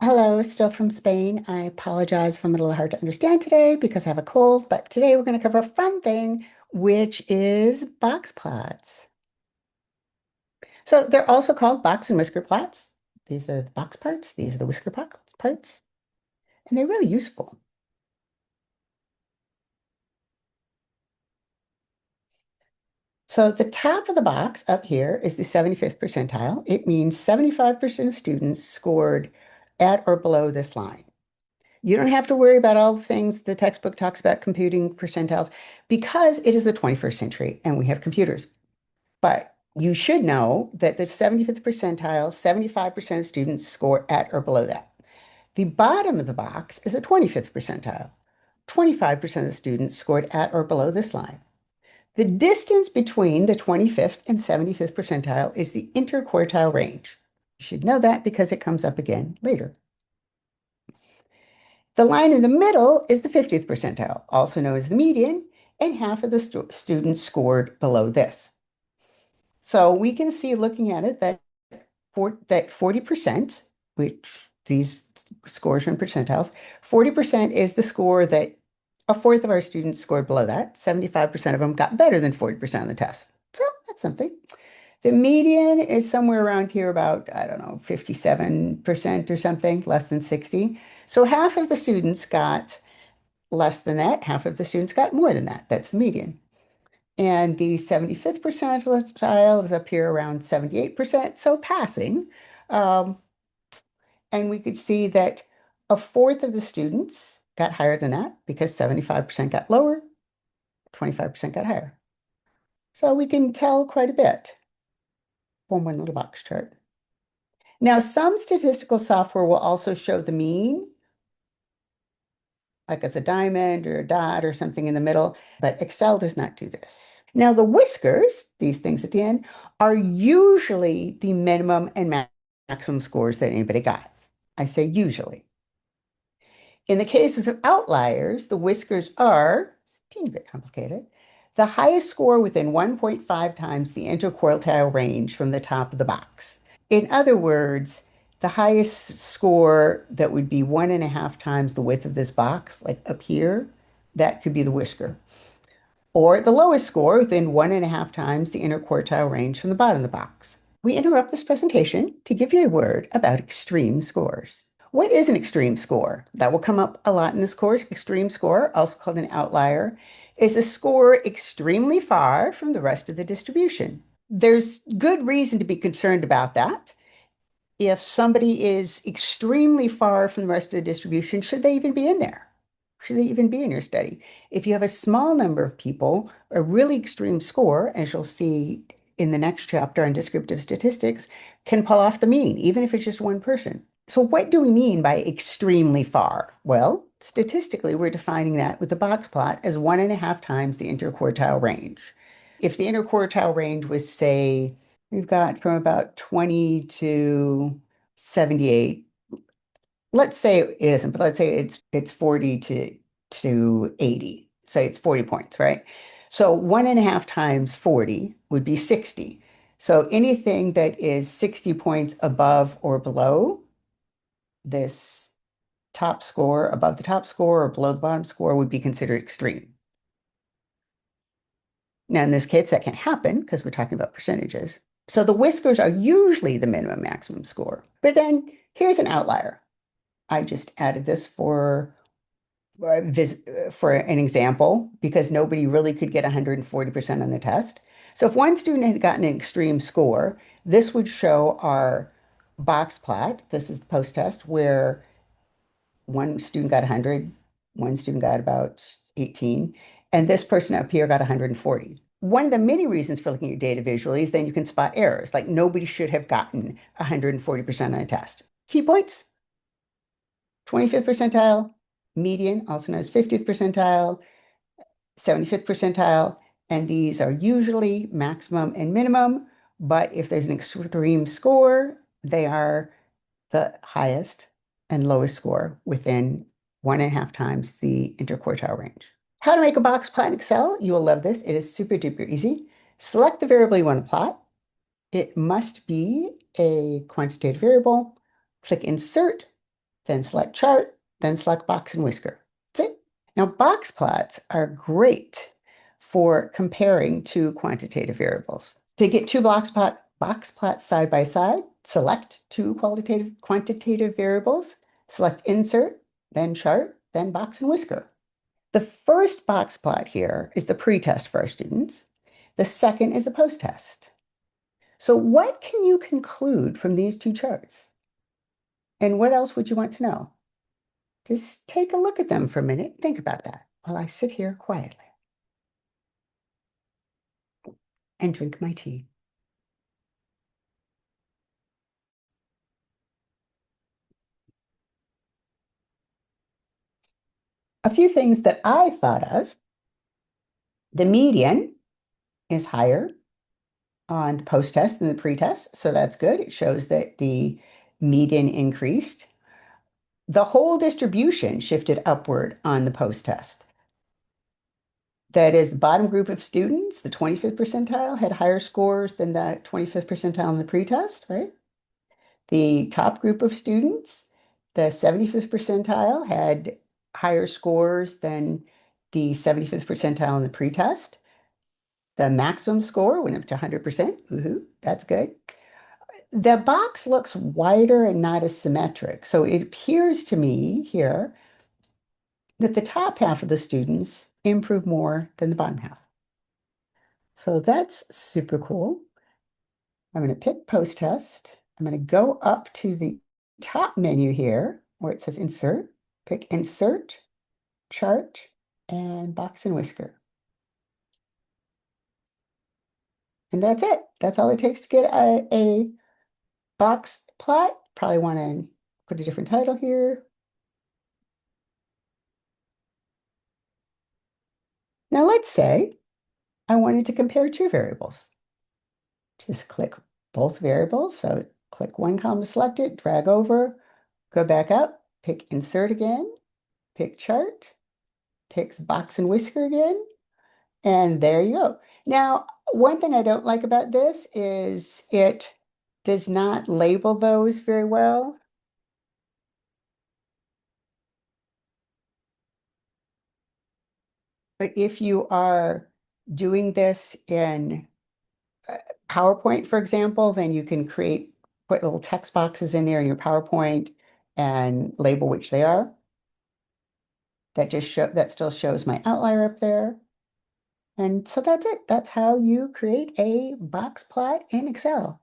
Hello, still from Spain. I apologize if I'm a little hard to understand today because I have a cold, but today we're going to cover a fun thing, which is box plots. So they're also called box and whisker plots. These are the box parts, these are the whisker parts, and they're really useful. So the top of the box up here is the 75th percentile. It means 75% of students scored at or below this line. You don't have to worry about all the things the textbook talks about computing percentiles because it is the 21st century and we have computers. But you should know that the 75th percentile, 75% of students score at or below that. The bottom of the box is the 25th percentile. 25% of the students scored at or below this line. The distance between the 25th and 75th percentile is the interquartile range. You should know that because it comes up again later. The line in the middle is the 50th percentile, also known as the median, and half of the students scored below this. So we can see looking at it that 40%, which these scores are in percentiles, 40% is the score that a fourth of our students scored below that. 75% of them got better than 40% on the test. So that's something. The median is somewhere around here about, I don't know, 57% or something, less than 60. So half of the students got less than that, half of the students got more than that. That's the median. And the 75th percentile is up here around 78%, so passing. Um, and we could see that a fourth of the students got higher than that because 75% got lower, 25% got higher. So we can tell quite a bit from one little box chart. Now, some statistical software will also show the mean, like as a diamond or a dot or something in the middle, but Excel does not do this. Now, the whiskers, these things at the end, are usually the minimum and maximum scores that anybody got. I say usually. In the cases of outliers, the whiskers are, it's a teeny bit complicated, the highest score within 1.5 times the interquartile range from the top of the box. In other words, the highest score that would be 1.5 times the width of this box, like up here, that could be the whisker. Or the lowest score within 1.5 times the interquartile range from the bottom of the box. We interrupt this presentation to give you a word about extreme scores. What is an extreme score? That will come up a lot in this course. Extreme score, also called an outlier, is a score extremely far from the rest of the distribution. There's good reason to be concerned about that. If somebody is extremely far from the rest of the distribution, should they even be in there? Should they even be in your study? If you have a small number of people, a really extreme score, as you'll see in the next chapter on descriptive statistics, can pull off the mean, even if it's just one person. So what do we mean by extremely far? Well, statistically, we're defining that with the box plot as 1.5 times the interquartile range. If the interquartile range was, say, we've got from about 20 to 78. Let's say it isn't, but let's say it's 40 to 80. Say it's 40 points, right? So 1.5 times 40 would be 60. So anything that is 60 points above or below this top score, above the top score or below the bottom score would be considered extreme. Now, in this case, that can happen because we're talking about percentages. So the whiskers are usually the minimum maximum score. But then here's an outlier. I just added this for an example because nobody really could get 140% on the test. So if one student had gotten an extreme score, this would show our box plot. This is the post-test where one student got 100, one student got about 18, and this person up here got 140. One of the many reasons for looking at data visually is then you can spot errors, like nobody should have gotten 140% on a test. Key points: 25th percentile, median, also known as 50th percentile, 75th percentile, and these are usually maximum and minimum, but if there's an extreme score, they are the highest and lowest score within 1.5 times the interquartile range. How to make a box plot in Excel? You will love this. It is super duper easy. Select the variable you want to plot. It must be a quantitative variable. Click Insert, then select chart, then select box and whisker. That's it. Now, box plots are great for comparing two quantitative variables. To get two box plots side by side, select two quantitative variables, select insert, then chart, then box and whisker. The first box plot here is the pre-test for our students. The second is the post-test. So what can you conclude from these two charts? And what else would you want to know? Just take a look at them for a minute. Think about that while I sit here quietly and drink my tea. A few things that I thought of. The median is higher on the post-test than the pre-test, so that's good. It shows that the median increased. The whole distribution shifted upward on the post-test. That is, the bottom group of students, the 25th percentile, had higher scores than the 25th percentile in the pretest, right? The top group of students, the 75th percentile, had higher scores than the 75th percentile in the pretest. The maximum score went up to 100%. Woohoo, that's good. The box looks wider and not as symmetric. So it appears to me here that the top half of the students improve more than the bottom half. So that's super cool. I'm going to pick post test. I'm going to go up to the top menu here where it says insert, pick insert, chart, and box and whisker. And that's it. That's all it takes to get a box plot. Probably want to put a different title here. Now let's say I wanted to compare two variables. Just click both variables. So click one column selected, drag over, go back up, pick insert again, pick chart, pick box and whisker again, and there you go. Now, one thing I don't like about this is it does not label those very well. But if you are doing this in PowerPoint, for example, then you can put little text boxes in there in your PowerPoint and label which they are. That still shows my outlier up there. And so that's it. That's how you create a box plot in Excel.